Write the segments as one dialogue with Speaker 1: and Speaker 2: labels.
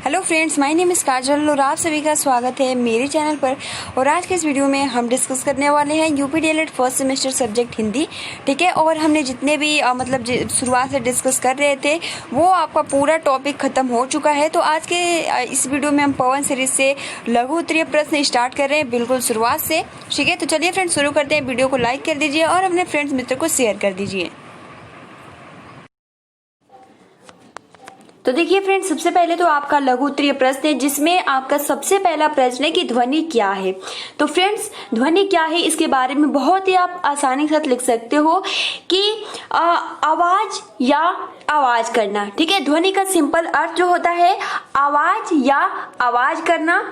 Speaker 1: Hello friends, my name is Kajal और आप सभी का स्वागत है मेरे चैनल पर। और आज के इस वीडियो में हम डिस्कस करने वाले हैं UP DElEd first semester subject Hindi. ठीक है, और हमने जितने भी शुरुआत से डिस्कस कर रहे थे वो आपका पूरा टॉपिक ख़त्म हो चुका है। तो आज के इस वीडियो में हम पवन सीरीज से लघु उत्तरीय प्रश्न स्टार्ट कर रहे हैं बिल्कुल शुरुआत से। ठीक है, तो चलिए फ्रेंड्स शुरू करते हैं। वीडियो को लाइक कर दीजिए और अपने फ्रेंड्स मित्र को शेयर कर दीजिए। तो देखिए फ्रेंड्स, सबसे पहले तो आपका लघु उत्तरीय प्रश्न है जिसमें आपका सबसे पहला प्रश्न है कि ध्वनि क्या है। तो फ्रेंड्स, ध्वनि क्या है इसके बारे में बहुत ही आप आसानी के साथ लिख सकते हो कि आवाज या आवाज करना। ठीक है, ध्वनि का सिंपल अर्थ जो होता है आवाज या आवाज करना।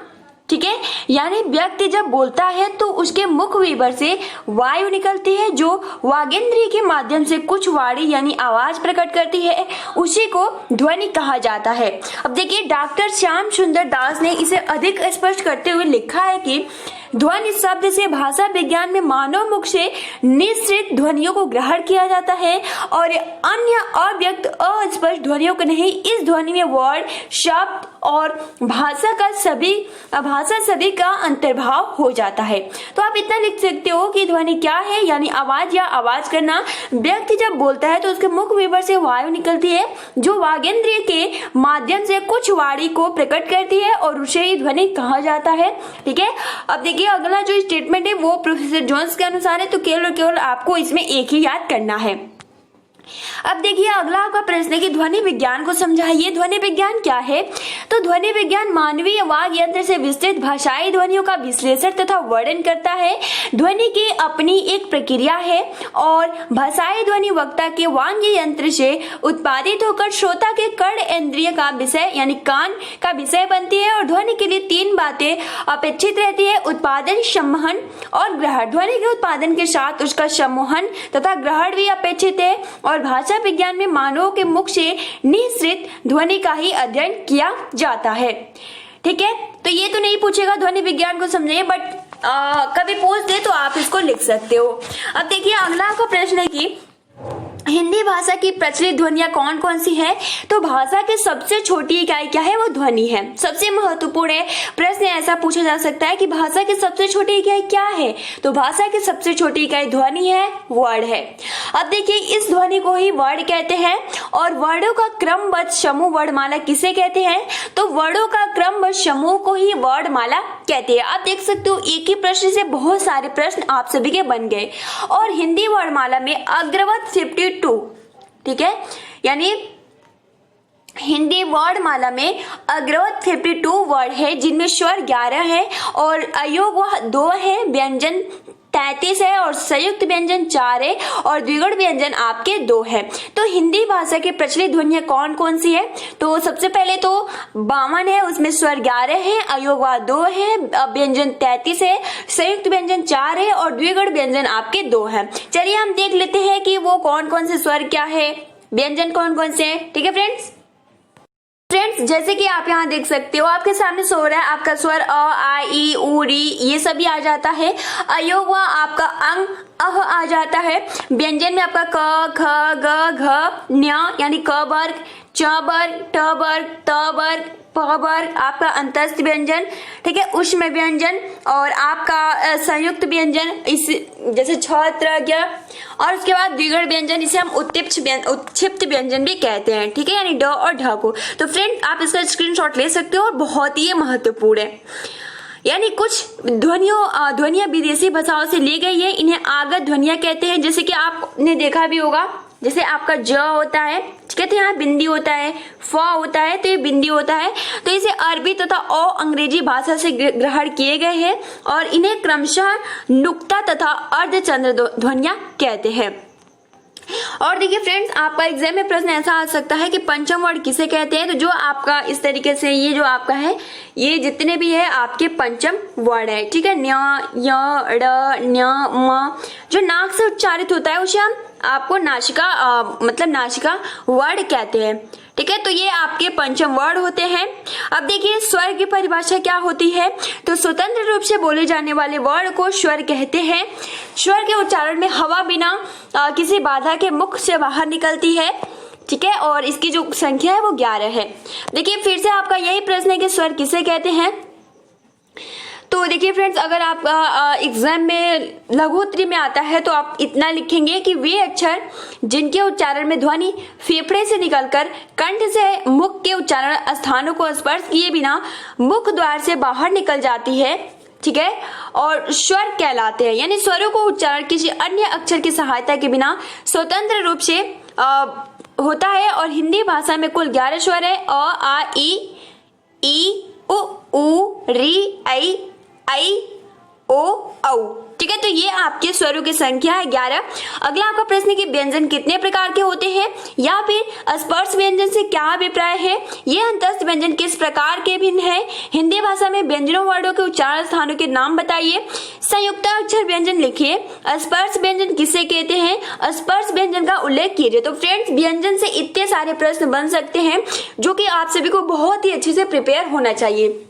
Speaker 1: ठीक है, यानी व्यक्ति जब बोलता है तो उसके मुख विवर से वायु निकलती है जो वागेंद्रिय के माध्यम से कुछ वाणी यानी आवाज प्रकट करती है, उसी को ध्वनि कहा जाता है। अब देखिए, डॉक्टर श्याम सुंदर दास ने इसे अधिक स्पष्ट करते हुए लिखा है कि ध्वनि शब्द से भाषा विज्ञान में मानव मुख से निश्चित ध्वनियों को ग्रहण किया जाता है और अन्य अव्यक्त अस्पष्ट ध्वनियों को नहीं। इस ध्वनि में वर्ड, शब्द और भाषा सभी का अंतर्भाव हो जाता है। तो आप इतना लिख सकते हो कि ध्वनि क्या है, यानी आवाज या आवाज करना। व्यक्ति जब बोलता है तो उसके मुख विवर से वायु निकलती है जो वागेंद्रिय के माध्यम से कुछ वाणी को प्रकट करती है और उसे ही ध्वनि कहा जाता है। ठीक है, अब देखिए अगला जो स्टेटमेंट है वो प्रोफेसर जोन्स के अनुसार है, तो केवल आपको इसमें एक ही याद करना है। अब देखिए अगला आपका प्रश्न है कि ध्वनि विज्ञान को समझाइए। ध्वनि विज्ञान क्या है? तो ध्वनि विज्ञान मानवीय वाग यंत्र से विस्तृत भाषाई ध्वनियों का विश्लेषण तथा वर्णन करता है। ध्वनि की अपनी एक प्रक्रिया है और भाषाई ध्वनि वक्ता के वांग्य यंत्र से उत्पादित होकर श्रोता के कर्ण इंद्रिय का विषय यानी कान का विषय बनती है। और ध्वनि के लिए तीन बातें अपेक्षित रहती है: उत्पादन, सम्मोहन और ग्रहण। ध्वनि के उत्पादन के साथ उसका सम्मोहन तथा ग्रहण भी अपेक्षित है। और भाषा विज्ञान में मानवों के मुख से निःसृत ध्वनि का ही अध्ययन किया जाता है। ठीक है, तो ये तो नहीं पूछेगा ध्वनि विज्ञान को समझिए, बट कभी पूछ दे तो आप इसको लिख सकते हो। अब देखिए अगला आपका प्रश्न है कि हिंदी भाषा की प्रचलित ध्वनियां कौन कौन सी है? तो भाषा की सबसे छोटी इकाई क्या है? वो ध्वनि है। सबसे महत्वपूर्ण है प्रश्न ऐसा पूछा जा सकता है कि भाषा की सबसे छोटी इकाई क्या है? तो भाषा की सबसे छोटी इकाई ध्वनि है, वर्ड है। अब देखिए इस ध्वनि को ही वर्ड कहते हैं। और वर्डों का क्रमबद्ध समूह वर्णमाला किसे कहते हैं? तो वर्डों का क्रमबद्ध समूह को ही वर्णमाला कहते हैं। आप देख सकते हो एक ही प्रश्न से बहुत सारे प्रश्न आप सभी के बन गए। और हिंदी वर्णमाला में अग्रवत 52, ठीक है, यानी हिंदी वर्णमाला में अग्रवत 52 वर्ड है जिनमें स्वर 11 है और अयोग 2 है, व्यंजन 33 है और संयुक्त व्यंजन 4 है और द्विगुण व्यंजन आपके 2 है। तो हिंदी भाषा की प्रचलित ध्वनियां कौन कौन सी है? तो सबसे पहले तो 52 है, उसमें स्वर 11 है, अयोग 2 है, व्यंजन 33 है, संयुक्त व्यंजन 4 है और द्विगुण व्यंजन आपके 2 है। चलिए हम देख लेते हैं कि वो कौन कौन से स्वर क्या है, व्यंजन कौन कौन से हैं। ठीक है फ्रेंड्स, जैसे कि आप यहाँ देख सकते हो आपके सामने सो रहा है आपका स्वर अ, आ, ई, उ, री, ये सभी आ जाता है। अयोग आपका अंग अह आ जाता है। व्यंजन में आपका क, ख, ग, घ, न्य यानी क वर्ग, च वर्ग, ट वर्ग, त वर्ग, प वर्ग आपका अंतस्थ व्यंजन। ठीक है, उष्म व्यंजन और आपका संयुक्त व्यंजन इस जैसे छ, त्र, ज्ञ। और उसके बाद द्विगुण व्यंजन, इसे हम उत्क्षिप्त व्यंजन भी कहते हैं। ठीक है, यानी ड और ढ को। तो फ्रेंड आप इसका स्क्रीनशॉट ले सकते हो और बहुत ही महत्वपूर्ण है। यानी कुछ ध्वनियां विदेशी भाषाओं से ली गई है, इन्हें आगत ध्वनियां कहते हैं। जैसे कि आपने देखा भी होगा, जैसे आपका ज होता है, ठीक है, तो यहाँ बिंदी होता है, फ होता है तो ये बिंदी होता है। तो इसे अरबी तथा अंग्रेजी भाषा से ग्रहण किए गए हैं और इन्हें क्रमशः नुक्ता तथा अर्धचंद्र ध्वनियां कहते हैं। और देखिए फ्रेंड्स, आपका एग्जाम में प्रश्न ऐसा आ सकता है कि पंचम वर्ड किसे कहते हैं? तो जो आपका इस तरीके से ये जो आपका है, ये जितने भी है आपके पंचम वर्ड है। ठीक है, न्य, य, ड़, न्य, म। जो नाक से उच्चारित होता है उसे हम आपको नासिका वर्ड कहते हैं। ठीक है, तो ये आपके पंचम वर्ड होते हैं। अब देखिए स्वर की परिभाषा क्या होती है? तो स्वतंत्र रूप से बोले जाने वाले वर्ड को स्वर कहते हैं। स्वर के उच्चारण में हवा बिना किसी बाधा के मुख से बाहर निकलती है। ठीक है, और इसकी जो संख्या है वो 11 है। देखिए फिर से आपका यही प्रश्न है कि स्वर किसे कहते हैं। तो देखिए फ्रेंड्स, अगर आपका एग्जाम में लघु उत्तरी में आता है तो आप इतना लिखेंगे कि वे अक्षर जिनके उच्चारण में ध्वनि फेफड़े से निकलकर कंठ से मुख के उच्चारण स्थानों को स्पर्श किए बिना मुख द्वार से बाहर निकल जाती है, ठीक है, और स्वर कहलाते हैं। यानी स्वरों को उच्चारण किसी अन्य अक्षर की सहायता के बिना स्वतंत्र रूप से होता है। और हिंदी भाषा में कुल 11 स्वर है। अ, आ, ई, उ, री, ऐ, ओ, औ, ठीक है। तो ये आपके स्वरों की संख्या है 11। अगला आपका प्रश्न है कि व्यंजन कितने प्रकार के होते हैं या फिर स्पर्श व्यंजन से क्या अभिप्राय है, ये अंतस्थ व्यंजन किस प्रकार के भिन्न है, हिंदी भाषा में व्यंजनों वर्णों के उच्चारण स्थानों के नाम बताइए, संयुक्त अक्षर व्यंजन लिखिए, स्पर्श व्यंजन किसे कहते हैं, स्पर्श व्यंजन का उल्लेख कीजिए। तो फ्रेंड्स, व्यंजन से इतने सारे प्रश्न बन सकते हैं जो कि आप सभी को बहुत ही अच्छे से प्रिपेयर होना चाहिए।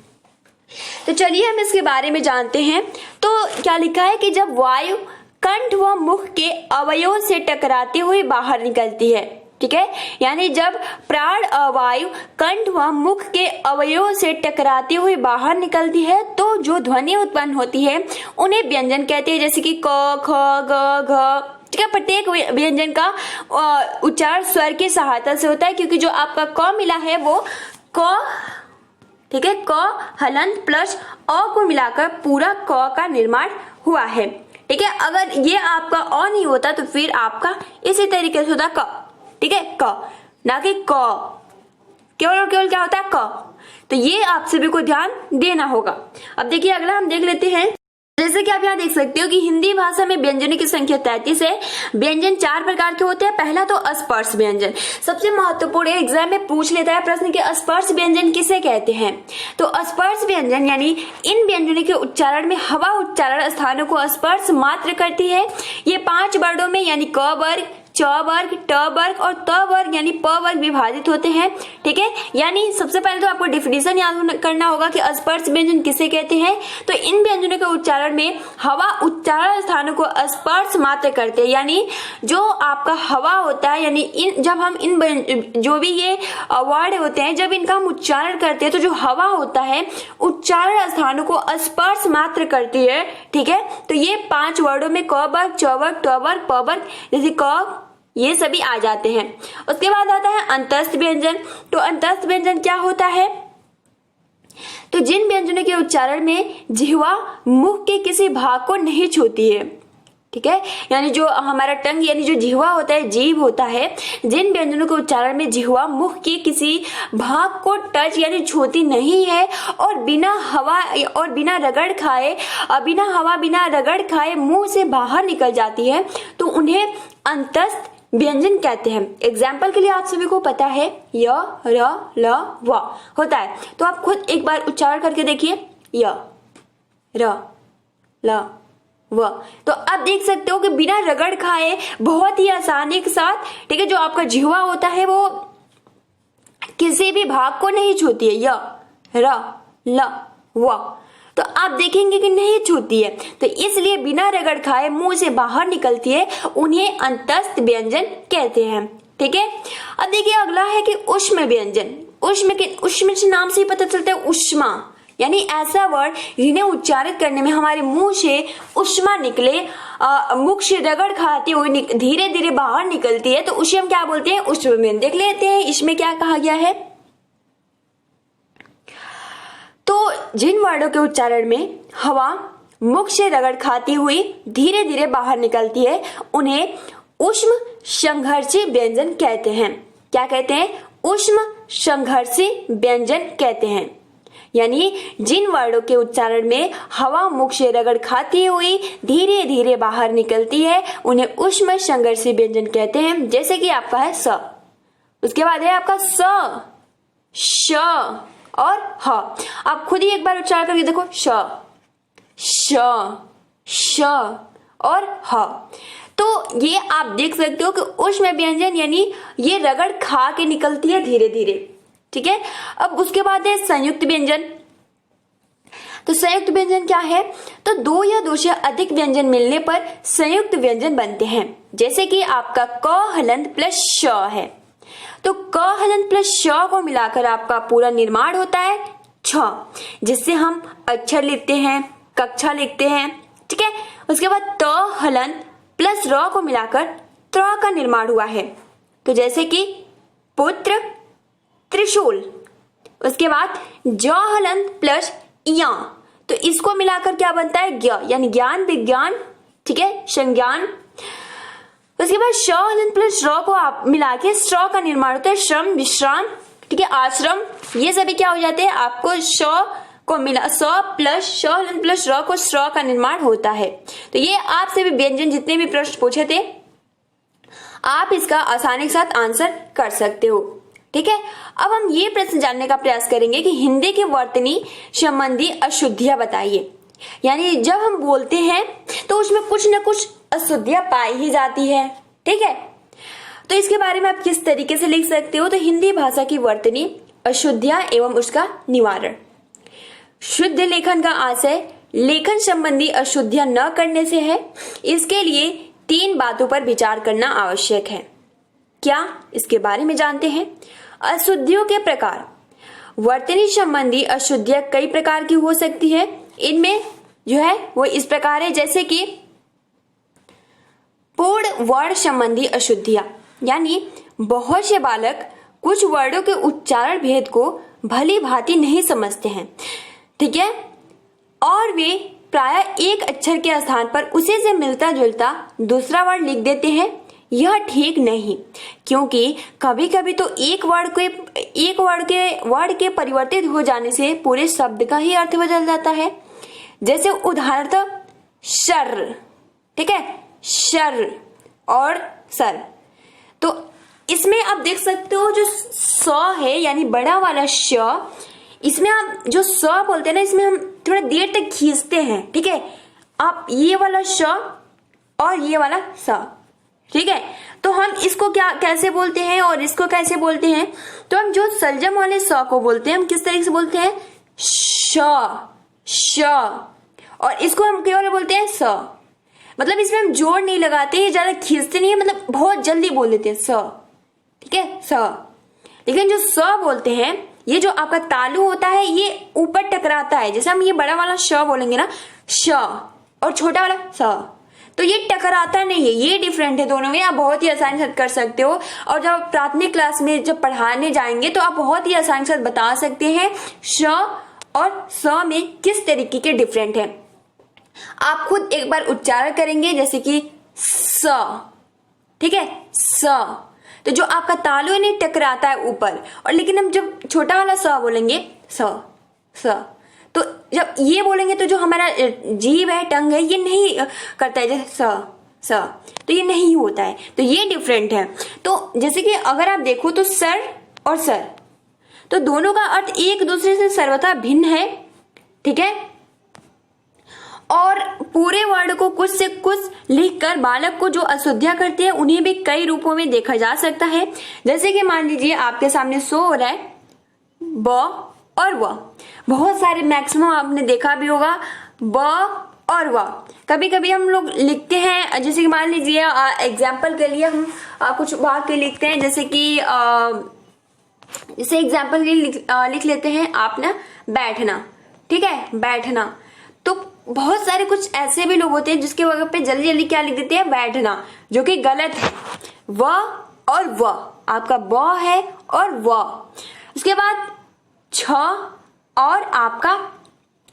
Speaker 1: तो चलिए हम इसके बारे में जानते हैं। तो क्या लिखा है कि जब वायु कंठ व मुख के अवयवों से टकराती हुई बाहर निकलती है, ठीक है, यानी जब प्राण वायु कंठ व मुख के अवयवों से टकराती हुई बाहर निकलती है तो जो ध्वनि उत्पन्न होती है उन्हें व्यंजन कहते हैं। जैसे कि क, ख, ग, घ, ठीक है। प्रत्येक व्यंजन का उच्चारण स्वर की सहायता से होता है, क्योंकि जो आपका क मिला है वो क, ठीक है, क हलंत प्लस अ को मिलाकर पूरा क का निर्माण हुआ है, ठीक है। अगर ये आपका अ नहीं होता तो फिर आपका इसी तरीके से होता क, ठीक है, क, ना कि क, केवल और केवल क्या होता है क। तो ये आप सभी को ध्यान देना होगा। अब देखिए अगला हम देख लेते हैं। जैसे कि आप यहाँ देख सकते हो कि हिंदी भाषा में व्यंजनों की संख्या 33 है। व्यंजन 4 प्रकार के होते हैं। पहला तो स्पर्श व्यंजन, सबसे महत्वपूर्ण है, एग्जाम में पूछ लेता है प्रश्न कि स्पर्श व्यंजन किसे कहते हैं। तो स्पर्श व्यंजन यानी इन व्यंजनों के उच्चारण में हवा उच्चारण स्थानों को स्पर्श मात्र करती है। ये 5 वर्णों में यानी क वर्ग, च वर्ग, ट वर्ग और त वर्ग यानी प वर्ग विभाजित होते हैं, ठीक है। यानी सबसे पहले तो आपको डिफिनेशन याद करना होगा कि स्पर्श व्यंजन किसे कहते हैं। तो इन व्यंजनों के उच्चारण में हवा उच्चारण स्थानों को स्पर्श मात्र करते हैं। यानी जो आपका हवा होता है, यानी इन जब हम इन जो भी ये वर्ड होते हैं जब इनका हम उच्चारण करते हैं तो जो हवा होता है उच्चारण स्थानों को स्पर्श मात्र करती है, ठीक है। तो ये 5 वर्डों में क वर्ग, च वर्ग, ट वर्ग, प वर्ग जैसे क, ये सभी आ जाते हैं। उसके बाद आता है अंतस्थ व्यंजन। तो अंतस्थ व्यंजन क्या होता है, तो जिन व्यंजनों के उच्चारण में जिह्वा मुख के किसी भाग को नहीं छूती है, ठीक है, यानी जो हमारा टंग यानी जो जिह्वा होता है, जीभ होता है, जिन व्यंजनों के उच्चारण में जिह्वा मुख के किसी भाग को टच यानी छूती नहीं है और बिना हवा और बिना रगड़ खाए, बिना हवा बिना रगड़ खाए मुंह से बाहर निकल जाती है, तो उन्हें अंतस्थ व्यंजन कहते हैं। एग्जाम्पल के लिए आप सभी को पता है य, र, ल, व होता है। तो आप खुद एक बार उच्चारण करके देखिए, य, र, ल, व। तो आप देख सकते हो कि बिना रगड़ खाए बहुत ही आसानी के साथ, ठीक है, जो आपका जिह्वा होता है वो किसी भी भाग को नहीं छूती है। य, र, ल, व। तो आप देखेंगे कि नहीं छूती है, तो इसलिए बिना रगड़ खाए मुंह से बाहर निकलती है, उन्हें अंतस्थ व्यंजन कहते हैं, ठीक है। अब देखिए अगला है कि उष्म व्यंजन। उष्म से नाम से ही पता चलता है उष्मा, यानी ऐसा वर्ड जिन्हें उच्चारित करने में हमारे मुंह से उष्मा निकले, मुख से रगड़ खाती हुई धीरे धीरे बाहर निकलती है, तो उसे हम क्या बोलते हैं, उष्म व्यंजन। देख लेते हैं इसमें क्या कहा गया है। तो जिन वर्णों के उच्चारण में हवा मुख से रगड़ खाती हुई धीरे धीरे बाहर निकलती है उन्हें उष्म संघर्षी व्यंजन कहते हैं। क्या कहते हैं, उष्म संघर्षी व्यंजन कहते हैं। यानी जिन वर्णों के उच्चारण में हवा मुख से रगड़ खाती हुई धीरे धीरे बाहर निकलती है उन्हें उष्म संघर्षी व्यंजन कहते हैं। जैसे कि आपका है स, उसके बाद है आपका स, श और ह। आप खुद ही एक बार उच्चारण करके देखो, श, श, श और ह। तो ये आप देख सकते हो कि उष्म व्यंजन यानी ये रगड़ खा के निकलती है धीरे धीरे, ठीक है। अब उसके बाद है संयुक्त व्यंजन। तो संयुक्त व्यंजन क्या है, तो 2 या 2 से अधिक व्यंजन मिलने पर संयुक्त व्यंजन बनते हैं। जैसे कि आपका क हलंत प्लस श है। तो क हलन प्लस श को मिलाकर आपका पूरा निर्माण होता है छ, जिससे हम अक्षर लिखते हैं, कक्षा लिखते हैं। ठीक है, उसके बाद त हलन प्लस र को मिलाकर त्र का निर्माण हुआ है। तो जैसे कि पुत्र, त्रिशूल। उसके बाद ज हलन प्लस या, तो इसको मिलाकर क्या बनता है ज्ञ, यानी ज्ञान, विज्ञान। ठीक है, संज्ञान। उसके बाद श हलन प्लस र को आप मिला के श्र का निर्माण होता है श्रम, विश्राम। ठीक है, आश्रम। ये सभी क्या हो जाते हैं, आपको श को मिला स प्लस श हलन प्लस र को श्र का निर्माण होता है। तो ये आपसे भी व्यंजन जितने भी प्रश्न पूछे थे आप इसका आसानी के साथ आंसर कर सकते हो। ठीक है, अब हम ये प्रश्न जानने का प्रयास करेंगे कि हिंदी के वर्तनी संबंधी अशुद्धियां बताइए। यानी जब हम बोलते हैं तो उसमें कुछ न कुछ अशुद्धियां पाई ही जाती है। ठीक है, तो इसके बारे में आप किस तरीके से लिख सकते हो, तो हिंदी भाषा की वर्तनी अशुद्धियां एवं उसका निवारण। शुद्ध लेखन का आशय लेखन संबंधी अशुद्धियां न करने से है। इसके लिए 3 बातों पर विचार करना आवश्यक है। क्या, इसके बारे में जानते हैं। अशुद्धियों के प्रकार। वर्तनी संबंधी अशुद्धियां कई प्रकार की हो सकती है। इनमें जो है वो इस प्रकार है, जैसे कि पूर्ण वर्ण संबंधी अशुद्धियां, यानी बहुत से बालक कुछ वर्णों के उच्चारण भेद को भली भांति नहीं समझते हैं। ठीक है, और वे प्रायः एक अक्षर के स्थान पर उसे से मिलता जुलता दूसरा वर्ण लिख देते हैं। यह ठीक नहीं, क्योंकि कभी कभी तो एक वर्ण के परिवर्तित हो जाने से पूरे शब्द का ही अर्थ बदल जाता है। जैसे उदाहरणतः शर। ठीक है, शर और सर। तो इसमें आप देख सकते हो जो स है यानी बड़ा वाला श, इसमें आप जो स बोलते हैं ना, इसमें हम थोड़ा देर तक खींचते हैं। ठीक है, आप ये वाला श और ये वाला स। ठीक है, तो हम इसको क्या कैसे बोलते हैं और इसको कैसे बोलते हैं, तो हम जो सलजम वाले स को बोलते हैं हम किस तरीके से बोलते हैं, श, और इसको हम केवल बोलते हैं स। मतलब इसमें हम जोर नहीं लगाते हैं, ज्यादा खींचते नहीं है, मतलब बहुत जल्दी बोल देते हैं स। ठीक है, स। लेकिन जो स बोलते हैं, ये जो आपका तालु होता है ये ऊपर टकराता है। जैसे हम ये बड़ा वाला श बोलेंगे ना, श, और छोटा वाला स, तो ये टकराता नहीं है। ये डिफरेंट है दोनों में, आप बहुत ही आसानी से कर सकते हो। और जब प्राथमिक क्लास में जब पढ़ाने जाएंगे तो आप बहुत ही आसानी से बता सकते हैं श और स में किस तरीके के डिफरेंट है। आप खुद एक बार उच्चारण करेंगे, जैसे कि स। ठीक है, स, तो जो आपका तालु है नहीं टकराता है ऊपर, और लेकिन हम जब छोटा वाला स बोलेंगे स, तो जब ये बोलेंगे तो जो हमारा जीभ है, टंग है, ये नहीं करता है, जैसे स, तो ये नहीं होता है। तो ये डिफरेंट है। तो जैसे कि अगर आप देखो तो सर और सर, तो दोनों का अर्थ एक दूसरे से सर्वथा भिन्न है। ठीक है, और पूरे वर्ड को कुछ से कुछ लिखकर बालक को जो अशुद्धियां करते हैं उन्हें भी कई रूपों में देखा जा सकता है। जैसे कि मान लीजिए आपके सामने शो हो रहा है ब और व। बहुत सारे मैक्सिमम आपने देखा भी होगा ब और व। कभी कभी हम लोग लिखते हैं, जैसे कि मान लीजिए एग्जाम्पल के लिए हम कुछ वाक्य लिखते हैं, जैसे कि जैसे एग्जाम्पल के लिए लिख लेते हैं आप ना बैठना। ठीक है, बैठना। तो बहुत सारे कुछ ऐसे भी लोग होते हैं जिसके वजह पे जल्दी जल्दी क्या लिख देते हैं, बैठना, जो कि गलत है। व और व, आपका ब है और व। उसके बाद छ और आपका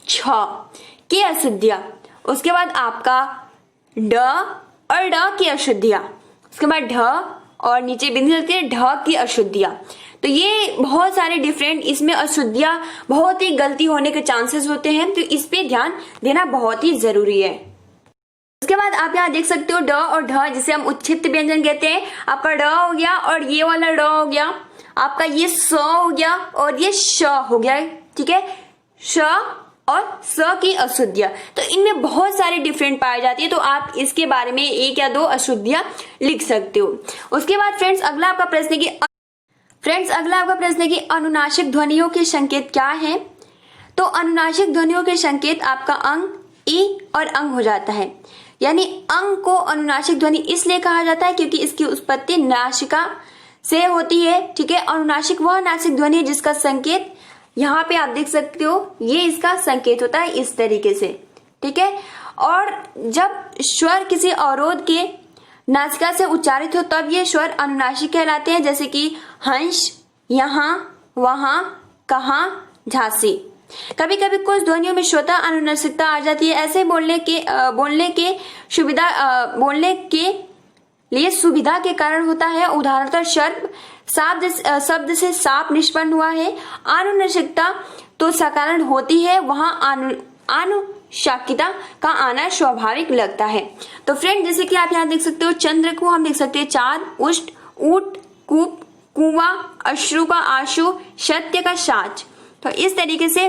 Speaker 1: छ की अशुद्धियां। उसके बाद आपका ड और ड की अशुद्धियां। उसके बाद ढ और नीचे बिंदी लगती है ढ की अशुद्धियां। तो ये बहुत सारे डिफरेंट इसमें अशुद्धियां बहुत ही गलती होने के चांसेस होते हैं, तो इस पे ध्यान देना बहुत ही जरूरी है। उसके बाद आप यहाँ देख सकते हो ड और ढ, जिसे हम उच्छिष्ट व्यंजन कहते हैं। आपका ड हो गया और ये वाला ड हो गया, आपका ये स हो गया और ये श हो गया। ठीक है, श और स की अशुद्धियां, तो इनमें बहुत सारे डिफरेंट पाए जाती है। तो आप इसके बारे में एक या दो अशुद्धियां लिख सकते हो। उसके बाद फ्रेंड्स अगला आपका प्रश्न है कि अनुनासिक ध्वनियों के संकेत क्या हैं। तो अनुनासिक ध्वनियों के संकेत आपका अंग, ई और अंग हो जाता है। यानी अंग को अनुनासिक ध्वनि इसलिए कहा जाता है क्योंकि इसकी उत्पत्ति नासिका से होती है। ठीक है, अनुनासिक वह नासिक ध्वनि है जिसका संकेत यहाँ पे आप देख सकते हो, ये इसका संकेत होता है इस तरीके से। ठीक है, और जब स्वर किसी अवरोध के नासिका से उच्चारित हो तब ये स्वर अनुनासिक कहलाते हैं, जैसे कि हंस, यहाँ, वहां, कहाँ, झांसी। कभी कभी कुछ ध्वनियों में स्वतः अनुनासिकता आ जाती है। ऐसे बोलने के लिए सुविधा के कारण होता है। उदाहरणतः शब्द से सांप निष्पन्न हुआ है। अनुनासिकता तो सकारण होती है, वहां अनुशाकिता का आना स्वाभाविक लगता है। तो फ्रेंड, जैसे कि आप यहाँ देख सकते हो, चंद्र को हम देख सकते हैं चांद, उष्ट, ऊट, कूप, कुआं, अश्रु का आशु, सत्य का साच। तो इस तरीके से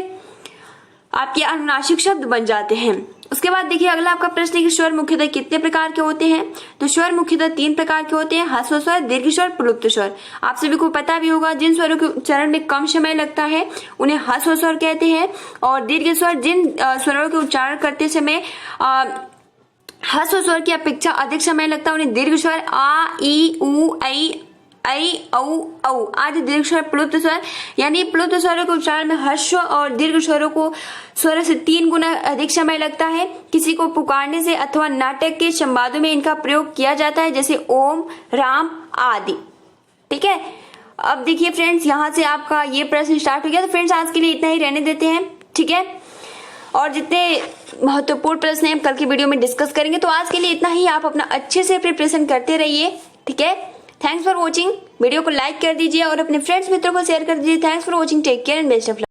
Speaker 1: आपके अनुनासिक शब्द बन जाते हैं। उसके बाद देखिए अगला आपका प्रश्न है कि स्वर मुख्यतः कितने प्रकार के होते हैं। तो स्वर मुख्यतः 3 प्रकार के होते हैं, ह्रस्व स्वर, दीर्घ स्वर, प्लुप्त स्वर। आप सभी को पता भी होगा, जिन स्वरों के उच्चारण में कम समय लगता है उन्हें ह्रस्व स्वर कहते हैं, और दीर्घ स्वर जिन स्वरों के उच्चारण करते समय ह्रस्व स्वर की अपेक्षा अधिक समय लगता है उन्हें दीर्घ स्वर, आ, ई, उ, ऐ, औ, औ आदि दीर्घ स्वर, प्लुप्त स्वर। यानी प्लुप्त स्वरों के उच्चारण में ह्रस्व और दीर्घ स्वरों से 3 गुना अधिक समय लगता है। किसी को पुकारने से अथवा नाटक के संवादों में इनका प्रयोग किया जाता है, जैसे ओम, राम आदि। ठीक है, अब देखिए फ्रेंड्स, यहाँ से आपका ये प्रश्न स्टार्ट हो गया। तो फ्रेंड्स, आज के लिए इतना ही रहने देते हैं। ठीक है, और जितने महत्वपूर्ण प्रश्न हम कल की वीडियो में डिस्कस करेंगे। तो आज के लिए इतना ही, आप अपना अच्छे से प्रिपरेशन करते रहिए। ठीक है, थैंक्स फॉर वॉचिंग। वीडियो को लाइक कर दीजिए और अपने फ्रेंड्स मित्रों को शेयर कर दीजिए। Thanks for watching, take care and best of luck.